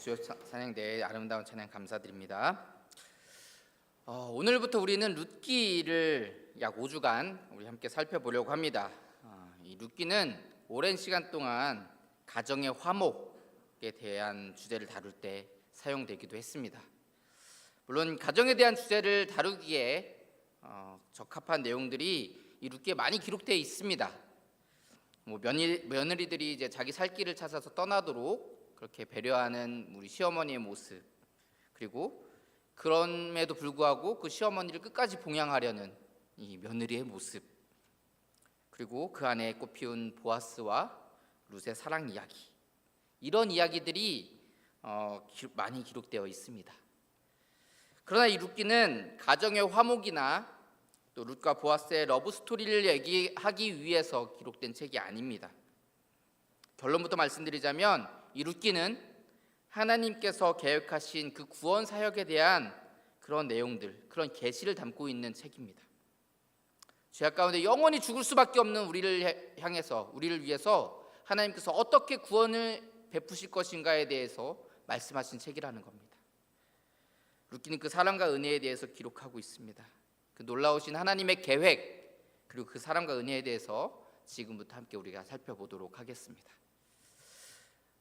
주요 찬양대의 아름다운 찬양 감사드립니다. 오늘부터 우리는 룻기를 약 5주간 우리 함께 살펴보려고 합니다. 이 룻기는 오랜 시간 동안 가정의 화목에 대한 주제를 다룰 때 사용되기도 했습니다. 물론 가정에 대한 주제를 다루기에 적합한 내용들이 이 룻기에 많이 기록되어 있습니다. 며느리들이 이제 자기 살 길을 찾아서 떠나도록 그렇게 배려하는 우리 시어머니의 모습, 그리고 그럼에도 불구하고 그 시어머니를 끝까지 봉양하려는 이 며느리의 모습, 그리고 그 안에 꽃피운 보아스와 룻의 사랑 이야기, 이런 이야기들이 많이 기록되어 있습니다. 그러나 이 룻기는 가정의 화목이나 또 룻과 보아스의 러브 스토리를 얘기하기 위해서 기록된 책이 아닙니다. 결론부터 말씀드리자면 이 룻기는 하나님께서 계획하신 그 구원 사역에 대한 그런 내용들, 그런 계시를 담고 있는 책입니다. 죄악 가운데 영원히 죽을 수밖에 없는 우리를 향해서, 우리를 위해서 하나님께서 어떻게 구원을 베푸실 것인가에 대해서 말씀하신 책이라는 겁니다. 룻기는 그 사랑과 은혜에 대해서 기록하고 있습니다. 그 놀라우신 하나님의 계획, 그리고 그 사랑과 은혜에 대해서 지금부터 함께 우리가 살펴보도록 하겠습니다.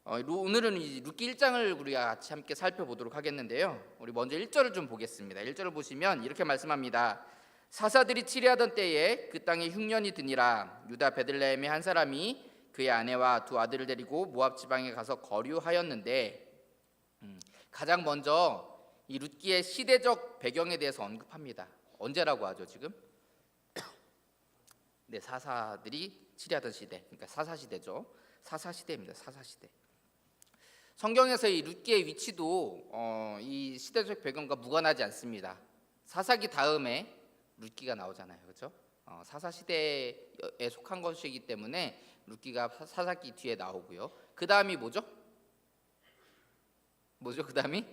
오늘은 룻기 1장을 우리가 같이 함께 살펴보도록 하겠는데요. 우리 먼저 1절을 좀 보겠습니다. 1절을 보시면 이렇게 말씀합니다. 사사들이 치리하던 때에 그 땅에 흉년이 드니라. 유다 베들레헴의 한 사람이 그의 아내와 두 아들을 데리고 모압 지방에 가서 거류하였는데, 가장 먼저 이 룻기의 시대적 배경에 대해서 언급합니다. 언제라고 하죠 지금? 네, 사사들이 치리하던 시대, 그러니까 사사시대죠. 사사시대입니다. 사사시대. 성경에서 이 룻기의 위치도 이 시대적 배경과 무관하지 않습니다. 사사기 다음에 룻기가 나오잖아요, 그렇죠? 사사시대에 속한 것이기 때문에 룻기가 사사기 뒤에 나오고요. 그 다음이 뭐죠? 그 다음이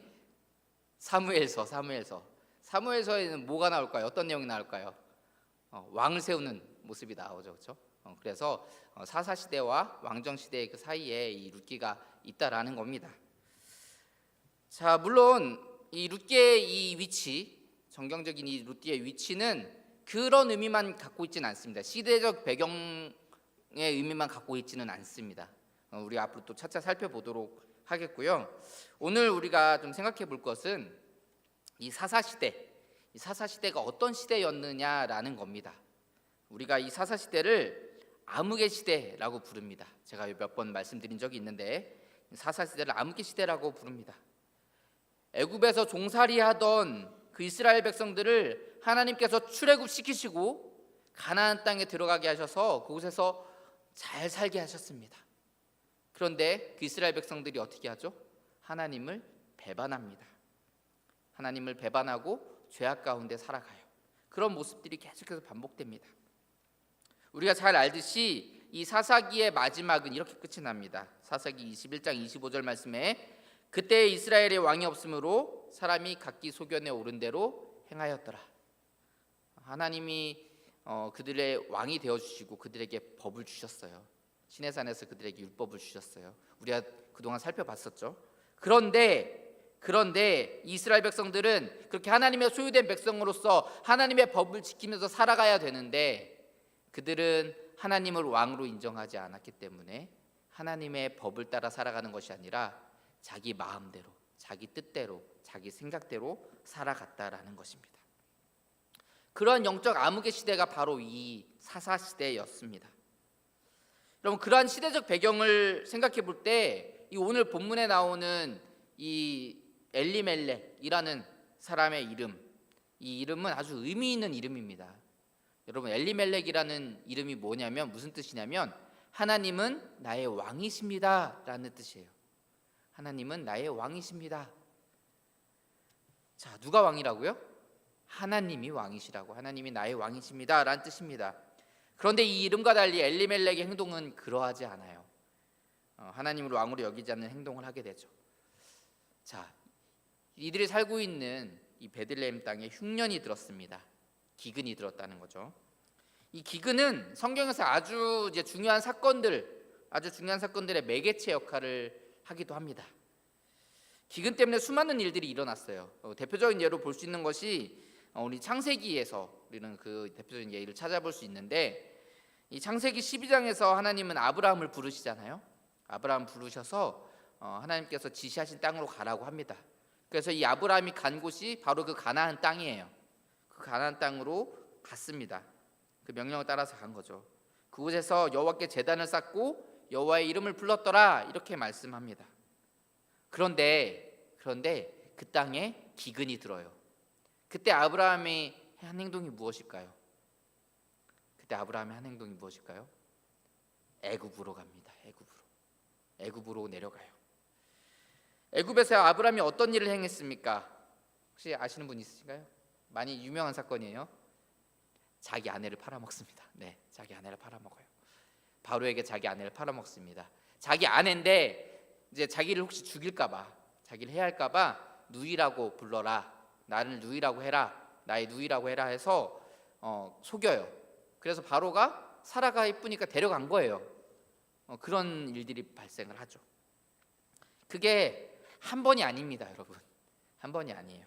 사무엘서에는 뭐가 나올까요? 어떤 내용이 나올까요? 왕을 세우는 모습이 나오죠, 그렇죠? 그래서 사사시대와 왕정시대의 그 사이에 이 룻기가 있다라는 겁니다. 자, 물론 이 룻기의 이 위치, 정경적인 이 룻기의 위치는 그런 의미만 갖고 있지는 않습니다. 시대적 배경의 의미만 갖고 있지는 않습니다. 우리 앞으로 또 차차 살펴보도록 하겠고요. 오늘 우리가 좀 생각해 볼 것은 이 사사시대가 어떤 시대였느냐라는 겁니다. 우리가 이 사사시대를 암흑의 시대라고 부릅니다. 제가 몇 번 말씀드린 적이 있는데 사사시대를 암흑의 시대라고 부릅니다. 애굽에서 종살이하던 그 이스라엘 백성들을 하나님께서 출애굽시키시고 가나안 땅에 들어가게 하셔서 그곳에서 잘 살게 하셨습니다. 그런데 그 이스라엘 백성들이 어떻게 하죠? 하나님을 배반합니다. 하나님을 배반하고 죄악 가운데 살아가요. 그런 모습들이 계속해서 반복됩니다. 우리가 잘 알듯이 이 사사기의 마지막은 이렇게 끝이 납니다. 사사기 21장 25절 말씀에 그때 이스라엘의 왕이 없으므로 사람이 각기 소견에 오른 대로 행하였더라. 하나님이 그들의 왕이 되어주시고 그들에게 법을 주셨어요. 시내산에서 그들에게 율법을 주셨어요. 우리가 그동안 살펴봤었죠. 그런데 이스라엘 백성들은 그렇게 하나님의 소유된 백성으로서 하나님의 법을 지키면서 살아가야 되는데 그들은 하나님을 왕으로 인정하지 않았기 때문에 하나님의 법을 따라 살아가는 것이 아니라 자기 마음대로, 자기 뜻대로, 자기 생각대로 살아갔다라는 것입니다. 그러한 영적 암흑의 시대가 바로 이 사사시대였습니다. 여러분, 그러한 시대적 배경을 생각해 볼 때 이 오늘 본문에 나오는 이 엘리멜렉이라는 사람의 이름, 이 이름은 아주 의미 있는 이름입니다. 여러분, 엘리멜렉이라는 이름이 뭐냐면 무슨 뜻이냐면 하나님은 나의 왕이십니다 라는 뜻이에요. 하나님은 나의 왕이십니다. 자, 누가 왕이라고요? 하나님이 왕이시라고, 하나님이 나의 왕이십니다 라는 뜻입니다. 그런데 이 이름과 달리 엘리멜렉의 행동은 그러하지 않아요. 하나님을 왕으로 여기지 않는 행동을 하게 되죠. 자, 이들이 살고 있는 이 베들레헴 땅에 흉년이 들었습니다. 기근이 들었다는 거죠. 이 기근은 성경에서 아주 중요한 사건들의 매개체 역할을 하기도 합니다. 기근 때문에 수많은 일들이 일어났어요. 대표적인 예로 볼 수 있는 것이 우리 창세기에서 우리는 그 대표적인 예를 찾아볼 수 있는데, 이 창세기 12장에서 하나님은 아브라함을 부르시잖아요. 아브라함 부르셔서 하나님께서 지시하신 땅으로 가라고 합니다. 그래서 이 아브라함이 간 곳이 바로 그 가나안 땅이에요. 그 가나안 땅으로 갔습니다. 그 명령을 따라서 간 거죠. 그곳에서 여호와께 제단을 쌓고 여호와의 이름을 불렀더라, 이렇게 말씀합니다. 그런데 그 땅에 기근이 들어요. 그때 아브라함이 한 행동이 무엇일까요? 애굽으로 갑니다. 애굽으로 내려가요. 애굽에서 아브라함이 어떤 일을 행했습니까? 혹시 아시는 분 있으신가요? 많이 유명한 사건이에요. 자기 아내를 팔아먹습니다. 네, 자기 아내를 팔아먹어요. 바로에게 자기 아내를 팔아먹습니다. 자기 아내인데 이제 자기를 혹시 죽일까봐, 자기를 해할까봐 누이라고 불러라, 나를 누이라고 해라, 나의 누이라고 해라 해서 속여요. 그래서 바로가 사라가 이쁘니까 데려간 거예요. 그런 일들이 발생을 하죠. 그게 한 번이 아닙니다, 여러분. 한 번이 아니에요.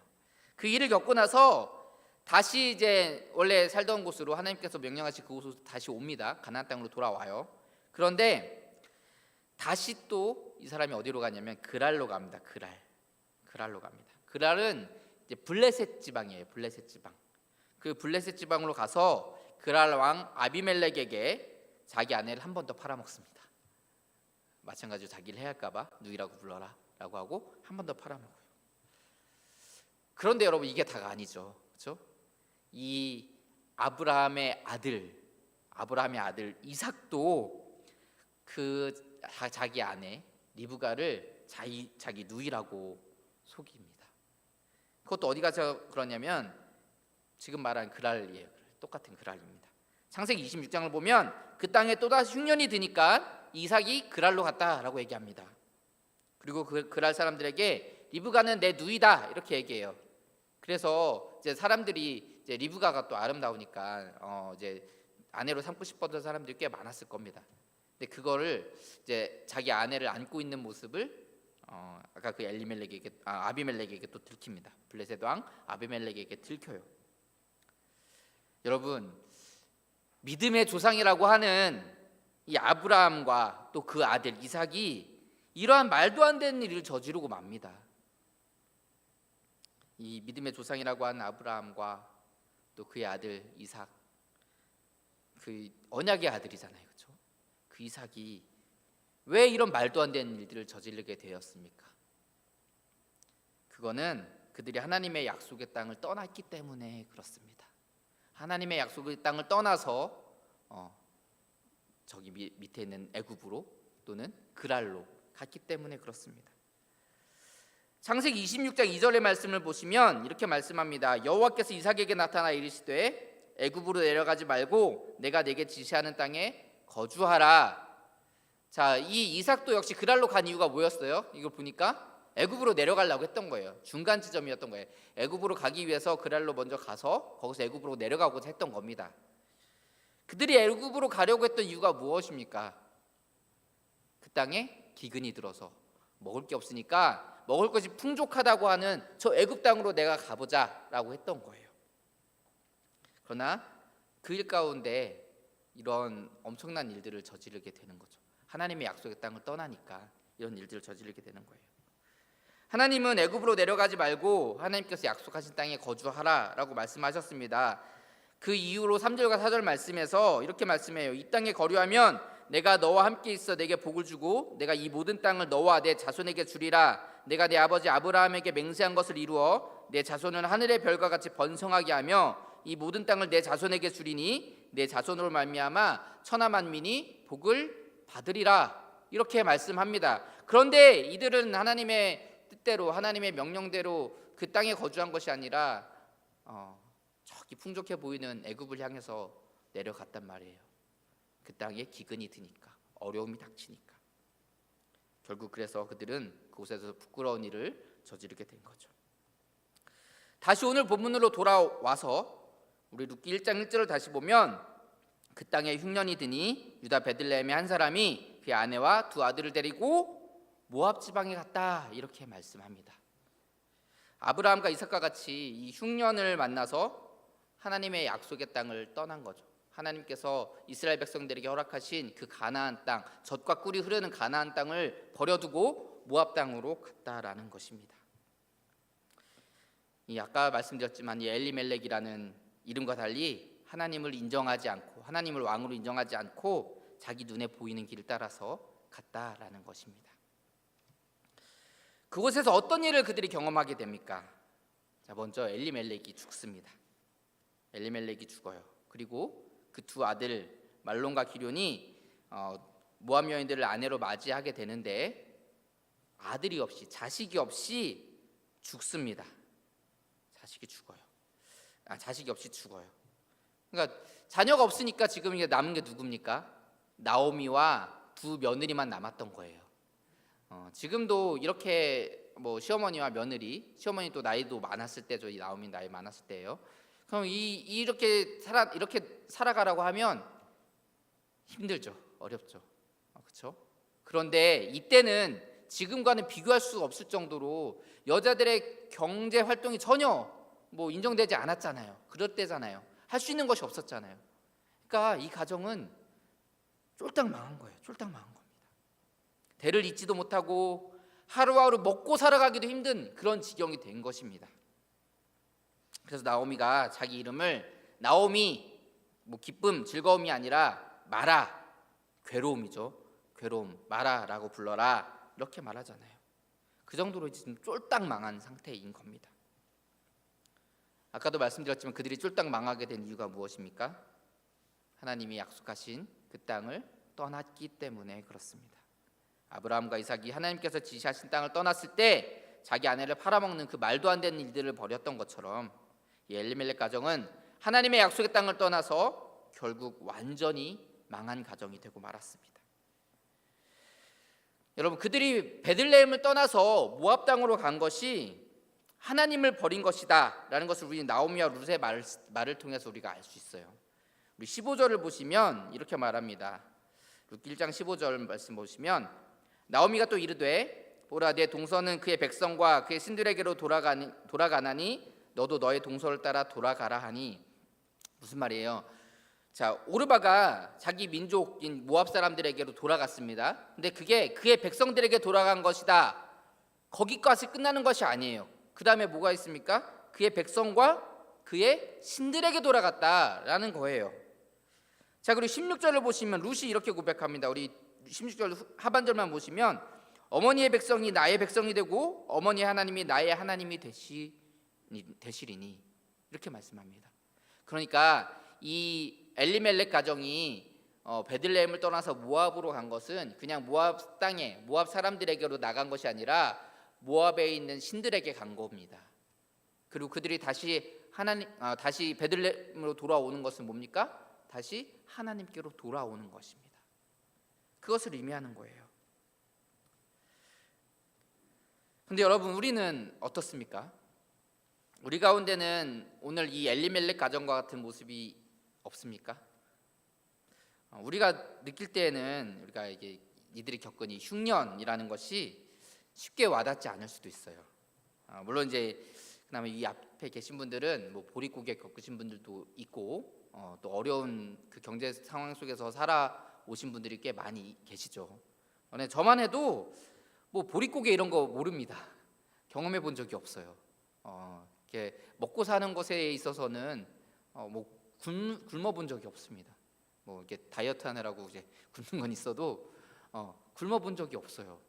그 일을 겪고 나서 다시 이제 원래 살던 곳으로 하나님께서 명령하신 그곳으로 다시 옵니다. 가나안 땅으로 돌아와요. 그런데 다시 또 이 사람이 어디로 가냐면 그랄로 갑니다. 그랄로 갑니다. 그랄은 이제 블레셋 지방이에요. 블레셋 지방. 그 블레셋 지방으로 가서 그랄 왕 아비멜렉에게 자기 아내를 한 번 더 팔아먹습니다. 마찬가지로 자기를 해할까봐 누이라고 불러라라고 하고 한 번 더 팔아먹어요. 그런데 여러분, 이게 다가 아니죠, 그렇죠? 이 아브라함의 아들 이삭도 그 자기 아내 리브가를 자기 누이라고 속입니다. 그것도 어디 가서 그러냐면 지금 말한 그랄이에요. 똑같은 그랄입니다. 창세기 26장을 보면 그 땅에 또다시 흉년이 드니까 이삭이 그랄로 갔다라고 얘기합니다. 그리고 그 그랄 사람들에게 리브가는 내 누이다, 이렇게 얘기해요. 그래서 이제 사람들이 이제 리브가가 또 아름다우니까 이제 아내로 삼고 싶었던 사람들이 꽤 많았을 겁니다. 근데 그거를 이제 자기 아내를 안고 있는 모습을 아까 그 아비멜렉에게 또 들킵니다. 블레셋 왕 아비멜렉에게 들켜요. 여러분, 믿음의 조상이라고 하는 이 아브라함과 또 그 아들 이삭이 이러한 말도 안 되는 일을 저지르고 맙니다. 이 믿음의 조상이라고 하는 아브라함과 또 그의 아들 이삭, 그 언약의 아들이잖아요, 그렇죠? 그 이삭이 왜 이런 말도 안 되는 일들을 저지르게 되었습니까? 그거는 그들이 하나님의 약속의 땅을 떠났기 때문에 그렇습니다. 하나님의 약속의 땅을 떠나서 저기 밑에 있는 애굽으로 또는 그랄로 갔기 때문에 그렇습니다. 창세기 26장 2절의 말씀을 보시면 이렇게 말씀합니다. 여호와께서 이삭에게 나타나 이르시되 애굽으로 내려가지 말고 내가 내게 지시하는 땅에 거주하라. 자, 이 이삭도 역시 그랄로 간 이유가 뭐였어요? 이걸 보니까 애굽으로 내려가려고 했던 거예요. 중간 지점이었던 거예요. 애굽으로 가기 위해서 그랄로 먼저 가서 거기서 애굽으로 내려가고자 했던 겁니다. 그들이 애굽으로 가려고 했던 이유가 무엇입니까? 그 땅에 기근이 들어서 먹을 게 없으니까 먹을 것이 풍족하다고 하는 저 애굽 땅으로 내가 가보자라고 했던 거예요. 그러나 그 일 가운데 이런 엄청난 일들을 저지르게 되는 거죠. 하나님의 약속의 땅을 떠나니까 이런 일들을 저지르게 되는 거예요. 하나님은 애굽으로 내려가지 말고 하나님께서 약속하신 땅에 거주하라라고 말씀하셨습니다. 그 이후로 3절과 4절 말씀에서 이렇게 말씀해요. 이 땅에 거류하면 내가 너와 함께 있어 내게 복을 주고 내가 이 모든 땅을 너와 내 자손에게 주리라. 내가 내 아버지 아브라함에게 맹세한 것을 이루어 내 자손은 하늘의 별과 같이 번성하게 하며 이 모든 땅을 내 자손에게 주리니 내 자손으로 말미암아 천하 만민이 복을 받으리라. 이렇게 말씀합니다. 그런데 이들은 하나님의 뜻대로 하나님의 명령대로 그 땅에 거주한 것이 아니라 저기 풍족해 보이는 애굽을 향해서 내려갔단 말이에요. 그 땅에 기근이 드니까, 어려움이 닥치니까. 결국 그래서 그들은 그곳에서 부끄러운 일을 저지르게 된 거죠. 다시 오늘 본문으로 돌아와서 우리 룻기 1장 1절을 다시 보면 그 땅에 흉년이 드니 유다 베들레헴의 한 사람이 그의 아내와 두 아들을 데리고 모압 지방에 갔다 이렇게 말씀합니다. 아브라함과 이삭과 같이 이 흉년을 만나서 하나님의 약속의 땅을 떠난 거죠. 하나님께서 이스라엘 백성들에게 허락하신 그 가나안 땅, 젖과 꿀이 흐르는 가나안 땅을 버려두고 모압 땅으로 갔다라는 것입니다. 이 아까 말씀드렸지만 이 엘리멜렉이라는 이름과 달리 하나님을 인정하지 않고 하나님을 왕으로 인정하지 않고 자기 눈에 보이는 길을 따라서 갔다라는 것입니다. 그곳에서 어떤 일을 그들이 경험하게 됩니까? 자, 먼저 엘리멜렉이 죽습니다. 엘리멜렉이 죽어요. 그리고 그 두 아들 말론과 기럐이 모압 여인들을 아내로 맞이하게 되는데 아들이 없이 자식이 없이 죽습니다. 자식이 없이 죽어요. 그러니까 자녀가 없으니까 지금 이게 남은 게 누굽니까? 나오미와 두 며느리만 남았던 거예요. 지금도 이렇게 뭐 시어머니와 며느리, 시어머니 또 나이도 많았을 때죠. 이 나오미 나이 많았을 때예요. 그럼 이렇게 살아가라고 하면 힘들죠, 어렵죠, 그렇죠? 그런데 이때는 지금과는 비교할 수 없을 정도로 여자들의 경제 활동이 전혀 뭐 인정되지 않았잖아요. 그럴 때잖아요. 할 수 있는 것이 없었잖아요. 그러니까 이 가정은 쫄딱 망한 거예요. 쫄딱 망한 겁니다. 대를 잇지도 못하고 하루하루 먹고 살아가기도 힘든 그런 지경이 된 것입니다. 그래서 나오미가 자기 이름을 나오미, 뭐 기쁨, 즐거움이 아니라 마라, 괴로움이죠. 괴로움, 마라라고 불러라 이렇게 말하잖아요. 그 정도로 지금 쫄딱 망한 상태인 겁니다. 아까도 말씀드렸지만 그들이 쫄딱 망하게 된 이유가 무엇입니까? 하나님이 약속하신 그 땅을 떠났기 때문에 그렇습니다. 아브라함과 이삭이 하나님께서 지시하신 땅을 떠났을 때 자기 아내를 팔아먹는 그 말도 안 되는 일들을 벌였던 것처럼 이 엘리멜렉 가정은 하나님의 약속의 땅을 떠나서 결국 완전히 망한 가정이 되고 말았습니다. 여러분, 그들이 베들레헴을 떠나서 모압 땅으로 간 것이 하나님을 버린 것이다 라는 것을 우리 나오미와 룻의 말을 통해서 우리가 알 수 있어요. 우리 15절을 보시면 이렇게 말합니다. 룻 1장 15절 말씀 보시면 나오미가 또 이르되 보라 내 동서는 그의 백성과 그의 신들에게로 돌아가나니 너도 너의 동서를 따라 돌아가라 하니. 무슨 말이에요? 자, 오르바가 자기 민족인 모압 사람들에게로 돌아갔습니다. 근데 그게 그의 백성들에게 돌아간 것이다. 거기까지 끝나는 것이 아니에요. 그 다음에 뭐가 있습니까? 그의 백성과 그의 신들에게 돌아갔다라는 거예요. 자, 그리고 16절을 보시면 룻이 이렇게 고백합니다. 우리 16절 하반절만 보시면 어머니의 백성이 나의 백성이 되고 어머니의 하나님이 나의 하나님이 되시리니 이렇게 말씀합니다. 그러니까 이 엘리멜렉 가정이 베들레헴을 떠나서 모압으로 간 것은 그냥 모압 땅에 모압 사람들에게로 나간 것이 아니라 모압에 있는 신들에게 간 겁니다. 그리고 그들이 다시 베들레헴으로 돌아오는 것은 뭡니까? 다시 하나님께로 돌아오는 것입니다. 그것을 의미하는 거예요. 근데 여러분, 우리는 어떻습니까? 우리 가운데는 오늘 이 엘리멜렉 가정과 같은 모습이 없습니까? 우리가 느낄 때에는 우리가 이들이 겪은 이 흉년이라는 것이 쉽게 와닿지 않을 수도 있어요. 물론 이제 그다음에 이 앞에 계신 분들은 뭐 보릿고개 겪으신 분들도 있고 또 어려운 그 경제 상황 속에서 살아오신 분들이 꽤 많이 계시죠. 근데 저만 해도 뭐 보릿고개 이런 거 모릅니다. 경험해 본 적이 없어요. 이렇게 먹고 사는 것에 있어서는 뭐 굶어 본 적이 없습니다. 뭐 이렇게 다이어트 하느라고 이제 굶는 건 있어도 굶어 본 적이 없어요.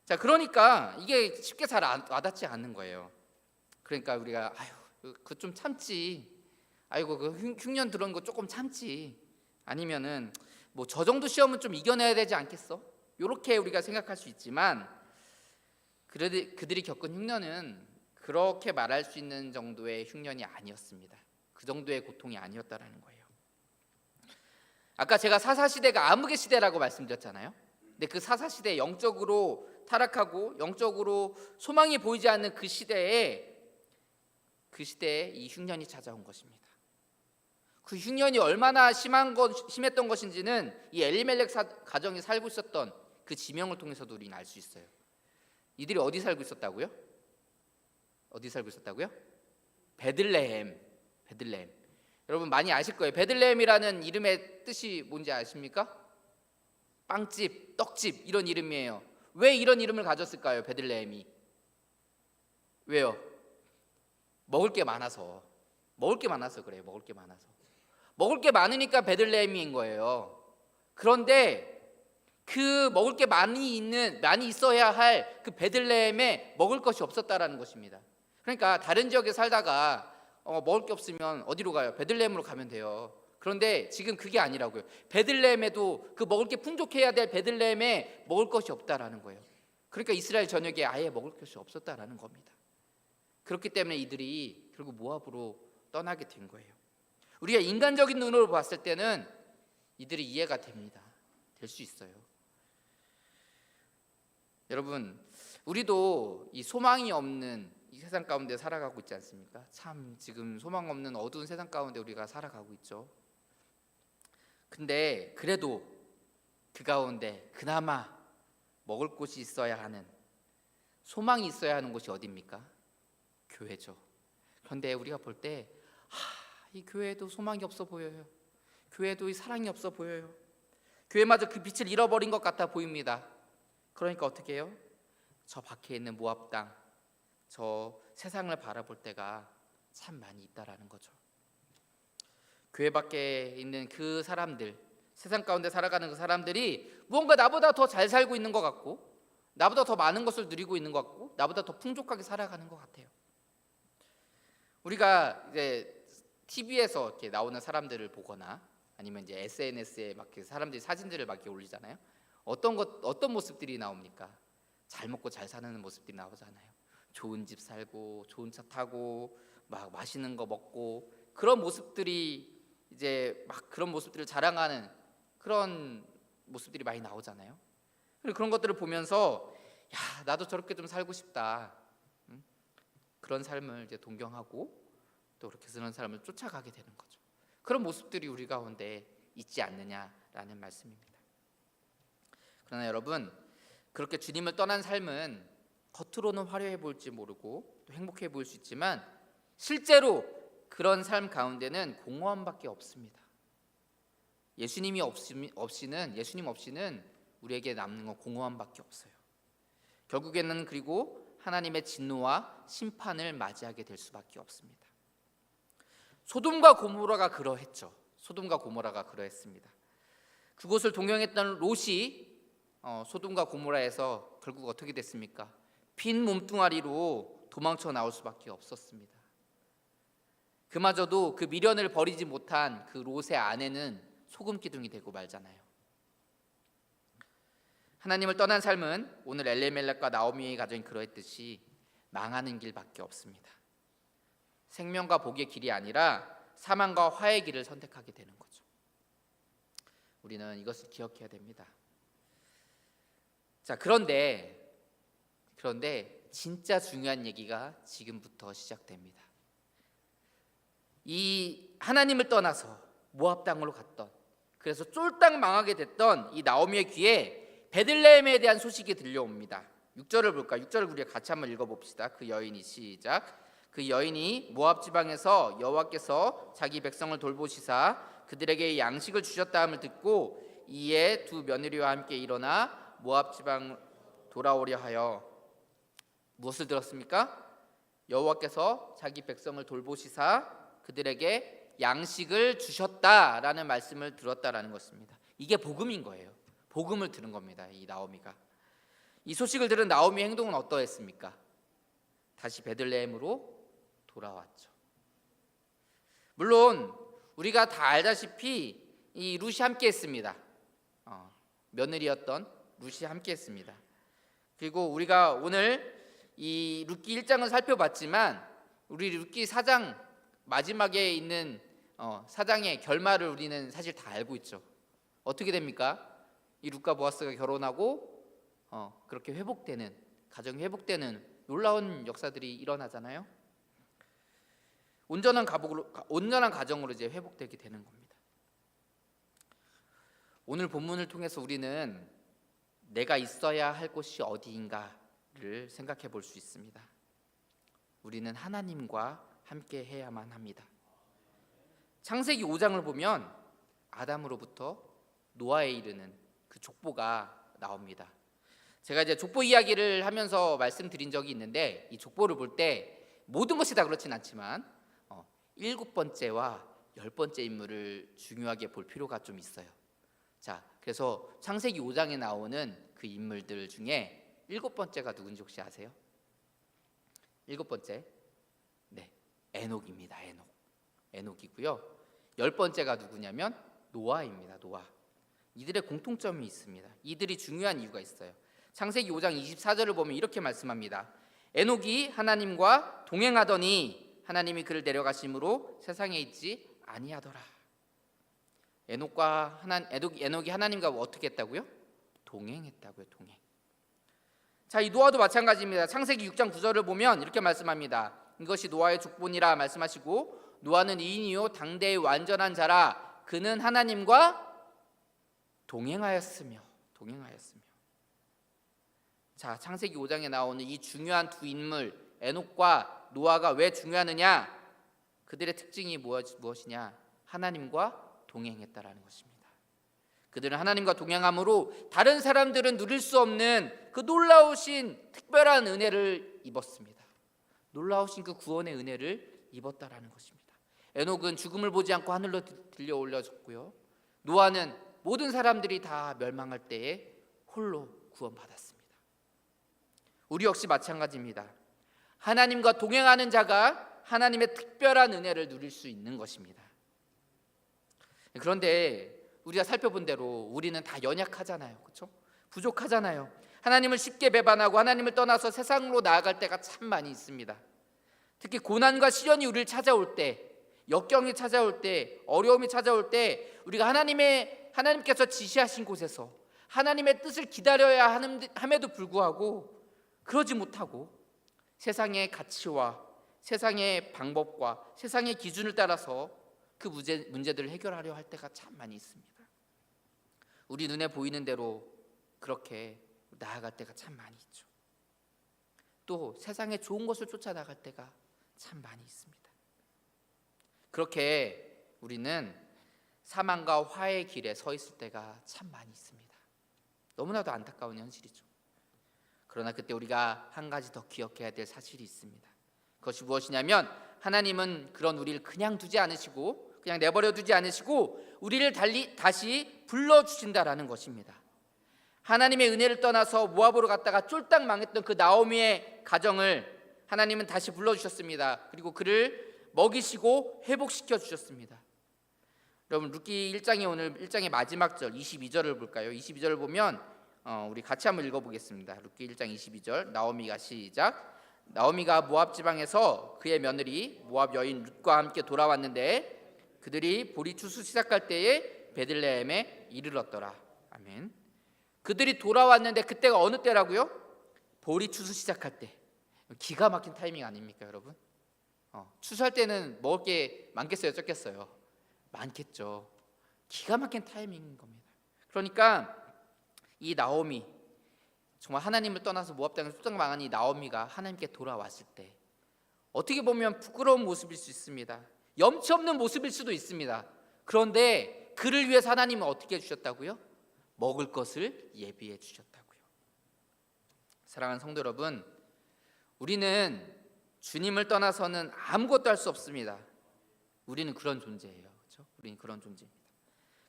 자, 그러니까 이게 쉽게 잘 와닿지 않는 거예요. 그러니까 우리가 그 좀 참지. 아이고 그 흉년 들어온 거 조금 참지. 아니면은 뭐 저 정도 시험은 좀 이겨내야 되지 않겠어? 이렇게 우리가 생각할 수 있지만 그들이 겪은 흉년은 그렇게 말할 수 있는 정도의 흉년이 아니었습니다. 그 정도의 고통이 아니었다라는 거예요. 아까 제가 사사시대가 암흑의 시대라고 말씀드렸잖아요. 근데 그 사사시대 영적으로 타락하고 영적으로 소망이 보이지 않는 그 시대에 이 흉년이 찾아온 것입니다. 그 흉년이 얼마나 심했던 것인지는 이 엘리멜렉 가정이 살고 있었던 그 지명을 통해서도 우리는 알 수 있어요. 이들이 어디 살고 있었다고요? 어디 살고 있었다고요? 베들레헴. 베들레헴. 여러분 많이 아실 거예요. 베들레헴이라는 이름의 뜻이 뭔지 아십니까? 빵집, 떡집 이런 이름이에요. 왜 이런 이름을 가졌을까요? 베들레헴이. 왜요? 먹을 게 많아서. 먹을 게 많아서 그래요. 먹을 게 많아서. 먹을 게 많으니까 베들레헴인 거예요. 그런데 그 먹을 게 많이 있어야 할 그 베들레헴에 먹을 것이 없었다라는 것입니다. 그러니까 다른 지역에 살다가 먹을 게 없으면 어디로 가요? 베들레헴으로 가면 돼요. 그런데 지금 그게 아니라고요. 베들레헴에도 그 먹을 게 풍족해야 될 베들레헴에 먹을 것이 없다라는 거예요. 그러니까 이스라엘 전역에 아예 먹을 것이 없었다라는 겁니다. 그렇기 때문에 이들이 결국 모압으로 떠나게 된 거예요. 우리가 인간적인 눈으로 봤을 때는 이들이 이해가 됩니다. 될 수 있어요. 여러분, 우리도 이 소망이 없는 이 세상 가운데 살아가고 있지 않습니까? 참 지금 소망 없는 어두운 세상 가운데 우리가 살아가고 있죠. 근데 그래도 그 가운데 그나마 먹을 곳이 있어야 하는, 소망이 있어야 하는 곳이 어디입니까? 교회죠. 그런데 우리가 볼 때 이 교회도 소망이 없어 보여요. 교회도 이 사랑이 없어 보여요. 교회마저 그 빛을 잃어버린 것 같아 보입니다. 그러니까 어떻게 해요? 저 밖에 있는 모압 땅, 저 세상을 바라볼 때가 참 많이 있다라는 거죠. 교회 밖에 있는 그 사람들, 세상 가운데 살아가는 그 사람들이 무언가 나보다 더 잘 살고 있는 것 같고, 나보다 더 많은 것을 누리고 있는 것 같고, 나보다 더 풍족하게 살아가는 것 같아요. 우리가 이제 TV에서 이렇게 나오는 사람들을 보거나 아니면 이제 SNS에 막 사람들이 사진들을 막 이렇게 올리잖아요. 어떤 모습들이 나옵니까? 잘 먹고 잘 사는 모습들이 나오잖아요. 좋은 집 살고 좋은 차 타고 막 맛있는 거 먹고 그런 모습들이 이제 막 그런 모습들을 자랑하는 그런 모습들이 많이 나오잖아요. 그런 것들을 보면서 야, 나도 저렇게 좀 살고 싶다. 그런 삶을 이제 동경하고 또 그렇게 사는 사람을 쫓아가게 되는 거죠. 그런 모습들이 우리 가운데 있지 않느냐라는 말씀입니다. 그러나 여러분, 그렇게 주님을 떠난 삶은 겉으로는 화려해 보일지 모르고 또 행복해 보일 수 있지만 실제로 그런 삶 가운데는 공허함밖에 없습니다. 예수님 없이는 우리에게 남는 건 공허함밖에 없어요. 결국에는 그리고 하나님의 진노와 심판을 맞이하게 될 수밖에 없습니다. 소돔과 고모라가 그러했죠. 소돔과 고모라가 그러했습니다. 그곳을 동경했던 롯이 소돔과 고모라에서 결국 어떻게 됐습니까? 빈 몸뚱아리로 도망쳐 나올 수밖에 없었습니다. 그마저도 그 미련을 버리지 못한 그 롯의 아내는 소금 기둥이 되고 말잖아요. 하나님을 떠난 삶은 오늘 엘리멜렉과 나오미의 가정이 그러했듯이 망하는 길밖에 없습니다. 생명과 복의 길이 아니라 사망과 화의 길을 선택하게 되는 거죠. 우리는 이것을 기억해야 됩니다. 자, 그런데 진짜 중요한 얘기가 지금부터 시작됩니다. 이 하나님을 떠나서 모압 땅으로 갔던, 그래서 쫄딱 망하게 됐던 이 나오미의 귀에 베들레헴에 대한 소식이 들려옵니다. 6절을 볼까요? 6절을 우리가 같이 한번 읽어봅시다. 그 여인이 시작. 그 여인이 모압 지방에서 여호와께서 자기 백성을 돌보시사 그들에게 양식을 주셨다 함을 듣고 이에 두 며느리와 함께 일어나 모압 지방 돌아오려 하여 무엇을 들었습니까? 여호와께서 자기 백성을 돌보시사 그들에게 양식을 주셨다라는 말씀을 들었다라는 것입니다. 이게 복음인 거예요. 복음을 들은 겁니다. 이 나오미가. 이 소식을 들은 나오미의 행동은 어떠했습니까? 다시 베들레헴으로 돌아왔죠. 물론 우리가 다 알다시피 이 룻이 함께했습니다. 며느리였던 룻이 함께했습니다. 그리고 우리가 오늘 이 룻기 1장을 살펴봤지만 우리 룻기 4장 마지막에 있는 사장의 결말을 우리는 사실 다 알고 있죠. 어떻게 됩니까? 이 룻과 보아스가 결혼하고 그렇게 회복되는, 가정이 회복되는 놀라운 역사들이 일어나잖아요. 온전한 가정으로 이제 회복되게 되는 겁니다. 오늘 본문을 통해서 우리는 내가 있어야 할 곳이 어디인가를 생각해 볼 수 있습니다. 우리는 하나님과 함께 해야만 합니다. 창세기 5장을 보면 아담으로부터 노아에 이르는 그 족보가 나옵니다. 제가 이제 족보 이야기를 하면서 말씀드린 적이 있는데, 이 족보를 볼 때 모든 것이 다 그렇진 않지만 7번째와 10번째 인물을 중요하게 볼 필요가 좀 있어요. 자, 그래서 창세기 5장에 나오는 그 인물들 중에 7번째가 누군지 혹시 아세요? 7번째, 네, 에녹입니다. 에녹이고요. 10번째가 누구냐면 노아입니다. 노아. 이들의 공통점이 있습니다. 이들이 중요한 이유가 있어요. 창세기 5장 24절을 보면 이렇게 말씀합니다. 에녹이 하나님과 동행하더니 하나님이 그를 데려가심으로 세상에 있지 아니하더라. 에녹이 하나님과 어떻게 했다고요? 동행했다고요. 동행. 자, 이 노아도 마찬가지입니다. 창세기 6장 9절을 보면 이렇게 말씀합니다. 이것이 노아의 족본이라 말씀하시고, 노아는 이인이요 당대의 완전한 자라. 그는 하나님과 동행하였으며. 자, 창세기 5장에 나오는 이 중요한 두 인물 에녹과 노아가 왜 중요하느냐? 그들의 특징이 무엇이냐? 하나님과 동행했다라는 것입니다. 그들은 하나님과 동행함으로 다른 사람들은 누릴 수 없는 그 놀라우신 특별한 은혜를 입었습니다. 놀라우신 그 구원의 은혜를 입었다라는 것입니다. 에녹은 죽음을 보지 않고 하늘로 들려 올려졌고요. 노아는 모든 사람들이 다 멸망할 때에 홀로 구원받았습니다. 우리 역시 마찬가지입니다. 하나님과 동행하는 자가 하나님의 특별한 은혜를 누릴 수 있는 것입니다. 그런데 우리가 살펴본 대로 우리는 다 연약하잖아요. 그렇죠? 부족하잖아요. 하나님을 쉽게 배반하고 하나님을 떠나서 세상으로 나아갈 때가 참 많이 있습니다. 특히 고난과 시련이 우리를 찾아올 때, 역경이 찾아올 때, 어려움이 찾아올 때 우리가 하나님께서 지시하신 곳에서 하나님의 뜻을 기다려야 함에도 불구하고 그러지 못하고 세상의 가치와 세상의 방법과 세상의 기준을 따라서 그 문제들을 해결하려 할 때가 참 많이 있습니다. 우리 눈에 보이는 대로 그렇게 나아갈 때가 참 많이 있죠. 또 세상에 좋은 것을 쫓아나갈 때가 참 많이 있습니다. 그렇게 우리는 사망과 화의 길에 서 있을 때가 참 많이 있습니다. 너무나도 안타까운 현실이죠. 그러나 그때 우리가 한 가지 더 기억해야 될 사실이 있습니다. 그것이 무엇이냐면 하나님은 그런 우리를 그냥 두지 않으시고, 그냥 내버려 두지 않으시고 우리를 다시 불러주신다라는 것입니다. 하나님의 은혜를 떠나서 모압으로 갔다가 쫄딱 망했던 그 나오미의 가정을 하나님은 다시 불러주셨습니다. 그리고 그를 먹이시고 회복시켜 주셨습니다. 여러분, 룻기 1장이 오늘 1장의 마지막 절 22절을 볼까요? 22절을 보면 우리 같이 한번 읽어보겠습니다. 룻기 1장 22절, 나오미가 시작. 나오미가 모압 지방에서 그의 며느리 모압 여인 룻과 함께 돌아왔는데 그들이 보리 추수 시작할 때에 베들레헴에 이르렀더라. 아멘. 그들이 돌아왔는데 그때가 어느 때라고요? 보리 추수 시작할 때. 기가 막힌 타이밍 아닙니까, 여러분? 추수할 때는 먹을 게 많겠어요, 적겠어요? 많겠죠. 기가 막힌 타이밍인 겁니다. 그러니까 이 나오미, 정말 하나님을 떠나서 모압 땅에서 쫓겨 망한 이 나오미가 하나님께 돌아왔을 때 어떻게 보면 부끄러운 모습일 수 있습니다. 염치 없는 모습일 수도 있습니다. 그런데 그를 위해서 하나님은 어떻게 해주셨다고요? 먹을 것을 예비해 주셨다고요. 사랑하는 성도 여러분, 우리는 주님을 떠나서는 아무것도 할 수 없습니다. 우리는 그런 존재예요. 그렇죠? 우리는 그런 존재입니다.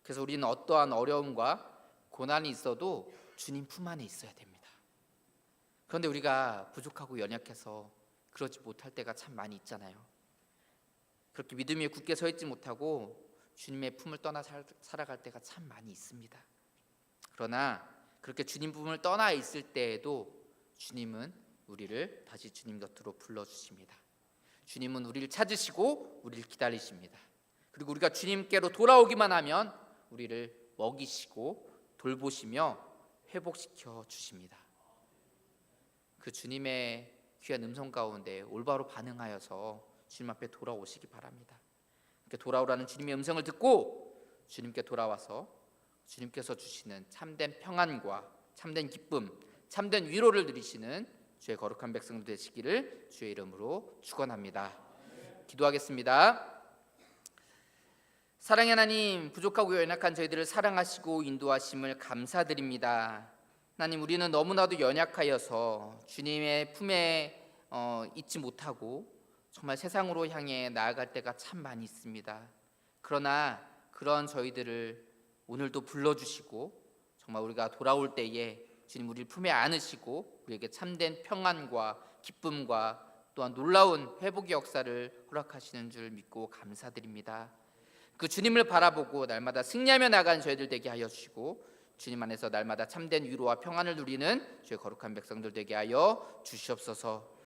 그래서 우리는 어떠한 어려움과 고난이 있어도 주님 품 안에 있어야 됩니다. 그런데 우리가 부족하고 연약해서 그러지 못할 때가 참 많이 있잖아요. 그렇게 믿음에 굳게 서 있지 못하고 주님의 품을 떠나 살아갈 때가 참 많이 있습니다. 그러나 그렇게 주님 품을 떠나 있을 때에도 주님은 우리를 다시 주님 곁으로 불러주십니다. 주님은 우리를 찾으시고 우리를 기다리십니다. 그리고 우리가 주님께로 돌아오기만 하면 우리를 먹이시고 돌보시며 회복시켜 주십니다. 그 주님의 귀한 음성 가운데 올바로 반응하여서 주님 앞에 돌아오시기 바랍니다. 이렇게 돌아오라는 주님의 음성을 듣고 주님께 돌아와서 주님께서 주시는 참된 평안과 참된 기쁨, 참된 위로를 누리시는 주의 거룩한 백성들 되시기를 주의 이름으로 축원합니다. 기도하겠습니다. 사랑의 하나님, 부족하고 연약한 저희들을 사랑하시고 인도하심을 감사드립니다. 하나님, 우리는 너무나도 연약하여서 주님의 품에 있지 못하고 정말 세상으로 향해 나아갈 때가 참 많이 있습니다. 그러나 그런 저희들을 오늘도 불러주시고 정말 우리가 돌아올 때에 주님 우리를 품에 안으시고 우리에게 참된 평안과 기쁨과 또한 놀라운 회복의 역사를 허락하시는 줄 믿고 감사드립니다. 그 주님을 바라보고 날마다 승리하며 나가는 저희들 되게 하여 주시고 주님 안에서 날마다 참된 위로와 평안을 누리는 주의 거룩한 백성들 되게 하여 주시옵소서.